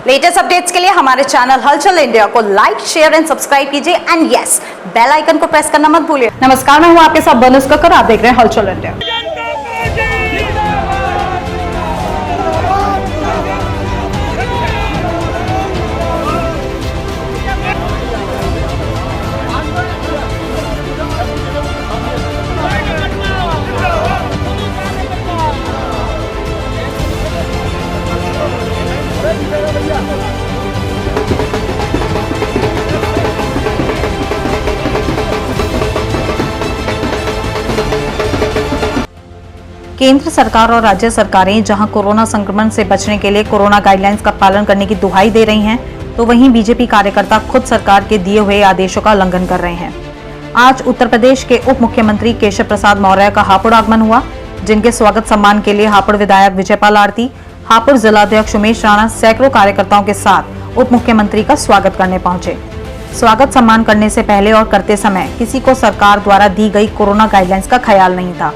Latest updates के लिए हमारे चैनल हलचल इंडिया को लाइक, शेयर एंड सब्सक्राइब कीजिए एंड यस, बेल आइकन को प्रेस करना मत भूलिए। नमस्कार, मैं हूं आपके साथ बनस कक्कर, आप देख रहे हैं हलचल इंडिया। केंद्र सरकार और राज्य सरकारें जहां कोरोना संक्रमण से बचने के लिए कोरोना गाइडलाइंस का पालन करने की दुहाई दे रही हैं, तो वहीं बीजेपी कार्यकर्ता खुद सरकार के दिए हुए आदेशों का उल्लंघन कर रहे हैं। आज उत्तर प्रदेश के उप मुख्यमंत्री केशव प्रसाद मौर्य का हापुड़ आगमन हुआ, जिनके स्वागत सम्मान के लिए हापुड़ विधायक विजयपाल आरती, हापुड़ जिलाध्यक्ष उमेश राणा सैकड़ों कार्यकर्ताओं के साथ उप मुख्यमंत्री का स्वागत करने पहुंचे। स्वागत सम्मान करने से पहले और करते समय किसी को सरकार द्वारा दी गई कोरोना गाइडलाइंस का ख्याल नहीं था।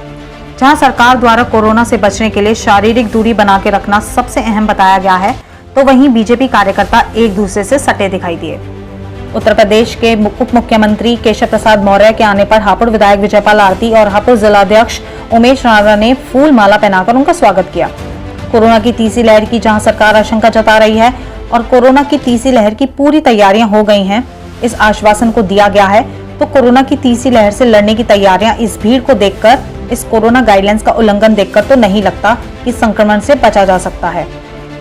जहां सरकार द्वारा कोरोना से बचने के लिए शारीरिक दूरी बना के रखना सबसे अहम बताया गया है, तो वहीं बीजेपी कार्यकर्ता एक दूसरे से सटे दिखाई दिए। उत्तर प्रदेश के उप मुख्यमंत्री केशव प्रसाद मौर्य के आने पर हापुड़ विधायक विजयपाल आरती और हापुड़ जिलाध्यक्ष उमेश राणा ने फूल माला पहनाकर उनका स्वागत किया। कोरोना की तीसरी लहर की जहां सरकार आशंका जता रही है और कोरोना की तीसरी लहर की पूरी तैयारियां हो गई हैं, इस आश्वासन को दिया गया है, तो कोरोना की तीसरी लहर से लड़ने की तैयारियां इस भीड़ को देखकर, इस कोरोना गाइडलाइंस का उल्लंघन देखकर तो नहीं लगता कि संक्रमण से बचा जा सकता है।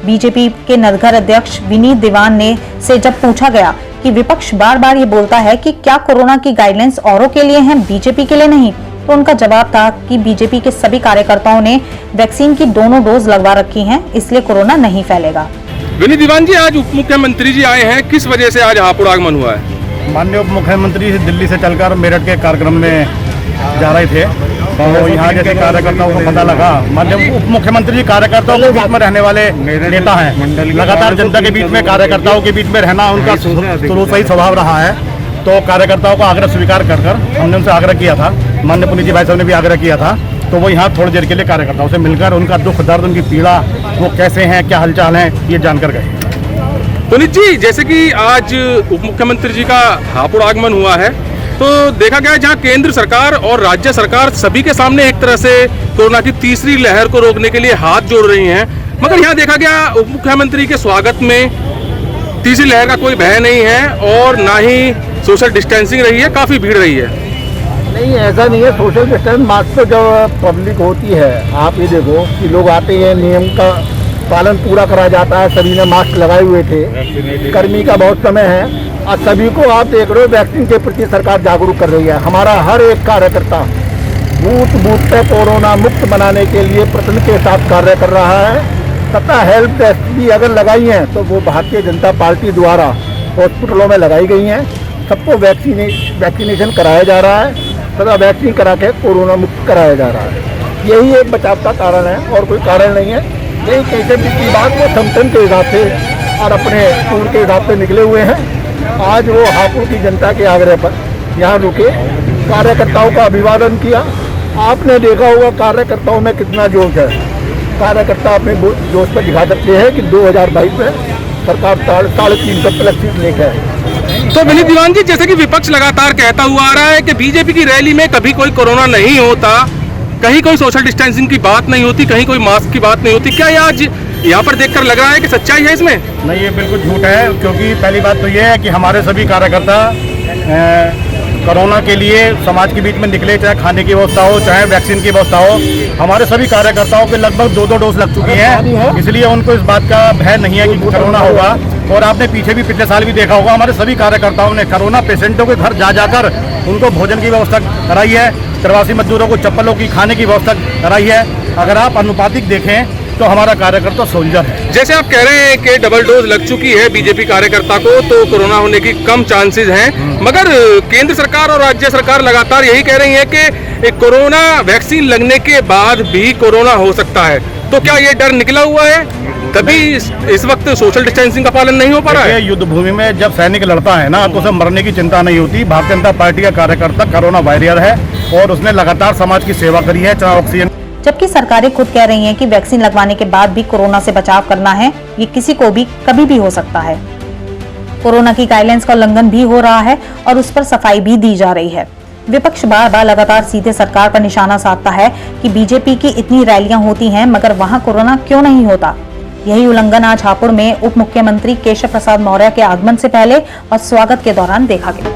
बीजेपी के नरघर अध्यक्ष विनीत दीवान ने से जब पूछा गया कि विपक्ष बार बार ये बोलता है कि क्या कोरोना की गाइडलाइंस औरों के लिए हैं, बीजेपी के लिए नहीं, तो उनका जवाब था कि बीजेपी के सभी कार्यकर्ताओं ने वैक्सीन की दोनों डोज लगवा रखी हैं, इसलिए कोरोना नहीं फैलेगा। विनीत दीवान जी, आज उप मुख्यमंत्री जी आए हैं, किस वजह से आज हापुड़ आगमन हुआ है? माननीय उप मुख्यमंत्री दिल्ली से चलकर मेरठ के कार्यक्रम में जा रहे थे, तो यहाँ जैसे कार्यकर्ताओं को पता लगा, माननीय उप मुख्यमंत्री जी कार्यकर्ताओं के बीच में रहने वाले नेता हैं, लगातार जनता के बीच में कार्यकर्ताओं के बीच में रहना उनका शुरू से ही स्वभाव रहा है। तो कार्यकर्ताओं का आग्रह स्वीकार कर हमने उनसे आग्रह किया था, माननीय पुनीत जी भाई साहब ने भी आग्रह किया था, तो वो यहाँ थोड़ी देर के लिए कार्यकर्ताओं से मिलकर उनका दुख दर्द, उनकी पीड़ा, वो कैसे हैं, क्या हालचाल है, ये जानकर गए। पुनीत जी, जैसे कि आज उप मुख्यमंत्री जी का हापुड़ आगमन हुआ है, तो देखा गया जहां केंद्र सरकार और राज्य सरकार सभी के सामने एक तरह से कोरोना की तीसरी लहर को रोकने के लिए हाथ जोड़ रही हैं, मगर यहाँ देखा गया उप मुख्यमंत्री के स्वागत में तीसरी लहर का कोई भय नहीं है और ना ही सोशल डिस्टेंसिंग रही है, काफी भीड़ रही है। नहीं, ऐसा नहीं है। सोशल डिस्टेंस मास्क तो जब पब्लिक होती है, आप ये देखो कि लोग आते हैं, नियम का पालन पूरा करा जाता है, सभी ने मास्क लगाए हुए थे। गर्मी का बहुत समय है और सभी को आप देख रहे हो वैक्सीन के प्रति सरकार जागरूक कर रही है। हमारा हर एक कार्यकर्ता बूथ बूथ पे कोरोना मुक्त बनाने के लिए प्रयत्न के साथ कार्य कर रहा है तथा हेल्प डेस्क भी अगर लगाई हैं तो वो भारतीय जनता पार्टी द्वारा हॉस्पिटलों में लगाई गई हैं। सबको वैक्सीनेशन कराया जा रहा है तथा वैक्सीन करा के कोरोना मुक्त कराया जा रहा है। यही एक बचाव का कारण है और कोई कारण नहीं है। यही कैसे भी बात वो संगठन के हिसाब से और अपने टूर के हिसाब से निकले हुए हैं। आज वो हापुड़ की जनता के आग्रह पर यहाँ रुके, कार्यकर्ताओं का अभिवादन किया। आपने देखा होगा कार्यकर्ताओं में कितना जोश है। कार्यकर्ता अपने जोश पर दिखा सकते हैं कि 2022 में सरकार 350 प्लस सीट लेकर है। तो विनीत दीवान जी, जैसे कि विपक्ष लगातार कहता हुआ आ रहा है कि बीजेपी की रैली में कभी कोई कोरोना नहीं होता, कहीं कोई सोशल डिस्टेंसिंग की बात नहीं होती, कहीं कोई मास्क की बात नहीं होती, क्या ये आज यहाँ पर देखकर लग रहा है कि सच्चाई है इसमें? नहीं, ये बिल्कुल झूठ है, क्योंकि पहली बात तो ये है कि हमारे सभी कार्यकर्ता कोरोना के लिए समाज के बीच में निकले, चाहे खाने की व्यवस्था हो, चाहे वैक्सीन की व्यवस्था हो। हमारे सभी कार्यकर्ताओं के लगभग 2-2 डोज लग चुकी हैं, इसलिए उनको इस बात का भय नहीं है कि कोरोना होगा। और आपने पीछे भी पिछले साल भी देखा होगा, हमारे सभी कार्यकर्ताओं ने कोरोना पेशेंटों के घर जा जाकर उनको भोजन की व्यवस्था कराई है, प्रवासी मजदूरों को चप्पलों की खाने की व्यवस्था कराई है। अगर आप अनुपातिक देखें तो हमारा कार्यकर्ता सोल्जर है। जैसे आप कह रहे हैं कि डबल डोज लग चुकी है बीजेपी कार्यकर्ता को, तो कोरोना होने की कम चांसेस हैं, मगर केंद्र सरकार और राज्य सरकार लगातार यही कह रही है कि कोरोना वैक्सीन लगने के बाद भी कोरोना हो सकता है। तो क्या ये डर निकला हुआ है? तभी इस वक्त सोशल डिस्टेंसिंग का पालन नहीं हो पा रहा है। युद्ध भूमि में जब सैनिक लड़ता है ना, तो उसे मरने की चिंता नहीं होती। भारतीय जनता पार्टी का कार्यकर्ता कोरोना वॉरियर है और उसने लगातार समाज की सेवा करी है, चाहे ऑक्सीजन जबकि सरकारें खुद कह रही हैं कि वैक्सीन लगवाने के बाद भी कोरोना से बचाव करना है, ये किसी को भी कभी भी हो सकता है। कोरोना की गाइडलाइंस का उल्लंघन भी हो रहा है और उस पर सफाई भी दी जा रही है। विपक्ष बार बार लगातार सीधे सरकार पर निशाना साधता है कि बीजेपी की इतनी रैलियां होती हैं मगर वहां कोरोना क्यों नहीं होता। यही उल्लंघन आज हापुड़ में उप मुख्यमंत्री केशव प्रसाद मौर्य के आगमन से पहले और स्वागत के दौरान देखा गया।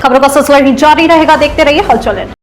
खबरों का सिलसिला जारी रहेगा, देखते रहिए हलचल।